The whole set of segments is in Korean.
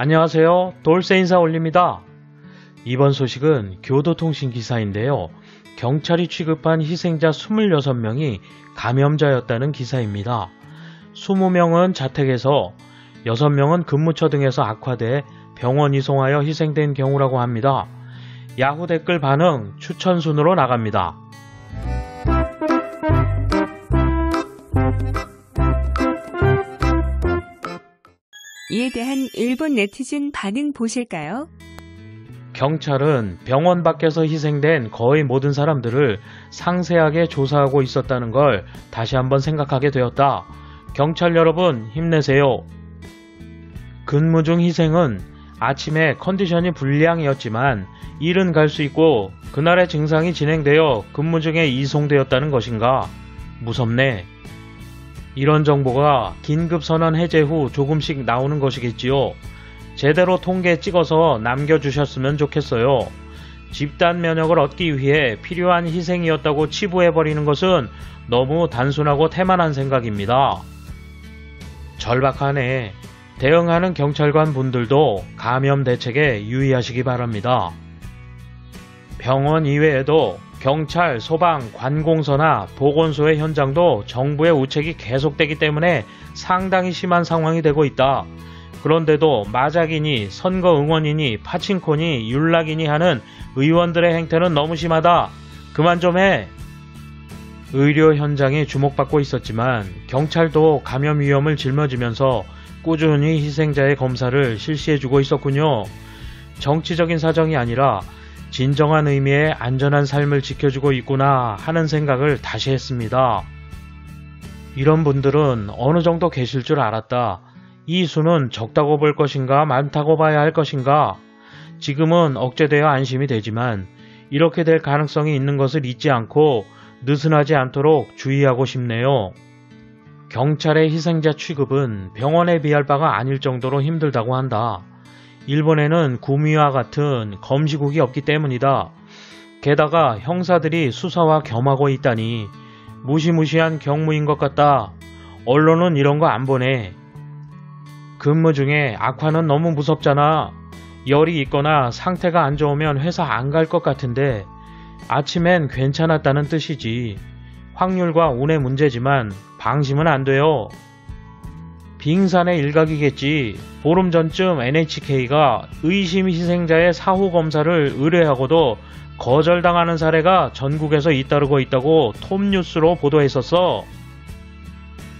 안녕하세요. 돌쇠 인사 올립니다. 이번 소식은 교도통신 기사인데요. 경찰이 취급한 희생자 26명이 감염자였다는 기사입니다. 20명은 자택에서, 6명은 근무처 등에서 악화돼 병원 이송하여 희생된 경우라고 합니다. 야후 댓글 반응 추천 순으로 나갑니다. 이에 대한 일본 네티즌 반응 보실까요? 경찰은 병원 밖에서 희생된 거의 모든 사람들을 상세하게 조사하고 있었다는 걸 다시 한번 생각하게 되었다. 경찰 여러분 힘내세요. 근무 중 희생은 아침에 컨디션이 불량이었지만 일은 갈 수 있고 그날의 증상이 진행되어 근무 중에 이송되었다는 것인가? 무섭네. 이런 정보가 긴급선언 해제 후 조금씩 나오는 것이겠지요. 제대로 통계 찍어서 남겨주셨으면 좋겠어요. 집단 면역을 얻기 위해 필요한 희생이었다고 치부해버리는 것은 너무 단순하고 태만한 생각입니다. 절박하네. 대응하는 경찰관 분들도 감염 대책에 유의하시기 바랍니다. 병원 이외에도 경찰, 소방, 관공서나 보건소의 현장도 정부의 우책이 계속되기 때문에 상당히 심한 상황이 되고 있다. 그런데도 마작이니 선거 응원이니 파친코니 윤락이니 하는 의원들의 행태는 너무 심하다. 그만 좀 해. 의료 현장이 주목받고 있었지만 경찰도 감염 위험을 짊어지면서 꾸준히 희생자의 검사를 실시해주고 있었군요. 정치적인 사정이 아니라 진정한 의미의 안전한 삶을 지켜주고 있구나 하는 생각을 다시 했습니다. 이런 분들은 어느 정도 계실 줄 알았다. 이 수는 적다고 볼 것인가 많다고 봐야 할 것인가? 지금은 억제되어 안심이 되지만 이렇게 될 가능성이 있는 것을 잊지 않고 느슨하지 않도록 주의하고 싶네요. 경찰의 희생자 취급은 병원에 비할 바가 아닐 정도로 힘들다고 한다. 일본에는 구미와 같은 검시국이 없기 때문이다. 게다가 형사들이 수사와 겸하고 있다니 무시무시한 경무인 것 같다. 언론은 이런 거 안 보내. 근무 중에 악화는 너무 무섭잖아. 열이 있거나 상태가 안 좋으면 회사 안 갈 것 같은데 아침엔 괜찮았다는 뜻이지. 확률과 운의 문제지만 방심은 안 돼요. 빙산의 일각이겠지. 보름 전쯤 NHK가 의심 희생자의 사후 검사를 의뢰하고도 거절당하는 사례가 전국에서 잇따르고 있다고 톱뉴스로 보도했었어.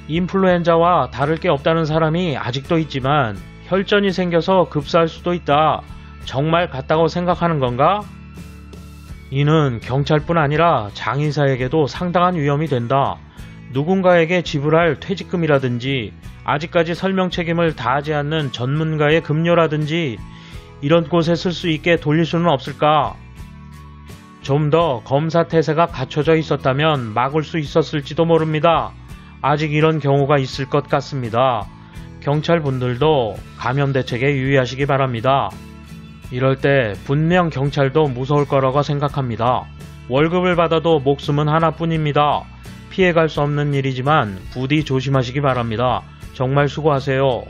인플루엔자와 다를 게 없다는 사람이 아직도 있지만 혈전이 생겨서 급사할 수도 있다. 정말 같다고 생각하는 건가? 이는 경찰뿐 아니라 장의사에게도 상당한 위험이 된다. 누군가에게 지불할 퇴직금이라든지 아직까지 설명 책임을 다하지 않는 전문가의 급료라든지 이런 곳에 쓸 수 있게 돌릴 수는 없을까? 좀 더 검사 태세가 갖춰져 있었다면 막을 수 있었을지도 모릅니다. 아직 이런 경우가 있을 것 같습니다. 경찰분들도 감염 대책에 유의하시기 바랍니다. 이럴 때 분명 경찰도 무서울 거라고 생각합니다. 월급을 받아도 목숨은 하나뿐입니다. 피해갈 수 없는 일이지만 부디 조심하시기 바랍니다. 정말 수고하세요.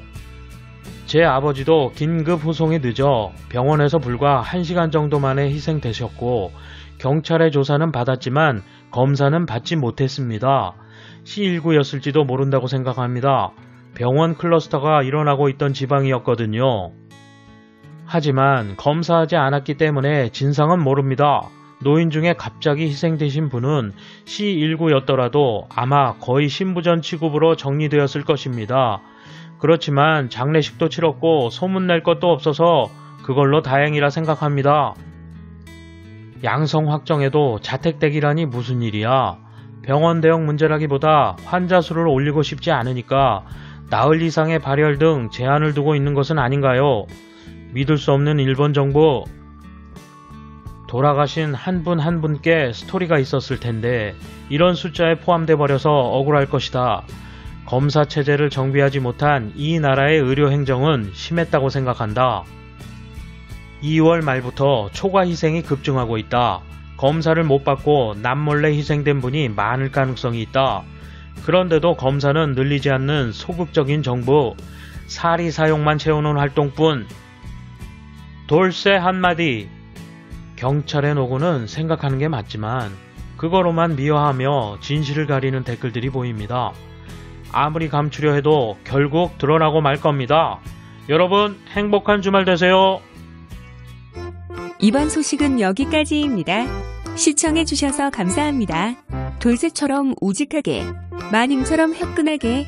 제 아버지도 긴급 후송이 늦어 병원에서 불과 1시간 정도 만에 희생되셨고 경찰의 조사는 받았지만 검사는 받지 못했습니다. C19였을지도 모른다고 생각합니다. 병원 클러스터가 일어나고 있던 지방이었거든요. 하지만 검사하지 않았기 때문에 진상은 모릅니다. 노인 중에 갑자기 희생되신 분은 C19였더라도 아마 거의 신부전 취급으로 정리되었을 것입니다. 그렇지만 장례식도 치렀고 소문낼 것도 없어서 그걸로 다행이라 생각합니다. 양성 확정에도 자택대기라니 무슨 일이야. 병원 대응 문제라기보다 환자 수를 올리고 싶지 않으니까 나흘 이상의 발열 등 제한을 두고 있는 것은 아닌가요? 믿을 수 없는 일본 정부. 돌아가신 한 분 한 분께 스토리가 있었을 텐데 이런 숫자에 포함돼 버려서 억울할 것이다. 검사 체제를 정비하지 못한 이 나라의 의료 행정은 심했다고 생각한다. 2월 말부터 초과 희생이 급증하고 있다. 검사를 못 받고 남몰래 희생된 분이 많을 가능성이 있다. 그런데도 검사는 늘리지 않는 소극적인 정부, 사리 사용만 채우는 활동뿐 돌쇠 한마디. 경찰의 노고는 생각하는 게 맞지만 그거로만 미화하며 진실을 가리는 댓글들이 보입니다. 아무리 감추려 해도 결국 드러나고 말 겁니다. 여러분 행복한 주말 되세요. 이번 소식은 여기까지입니다. 시청해주셔서 감사합니다. 돌쇠처럼 우직하게, 마님처럼 화끈하게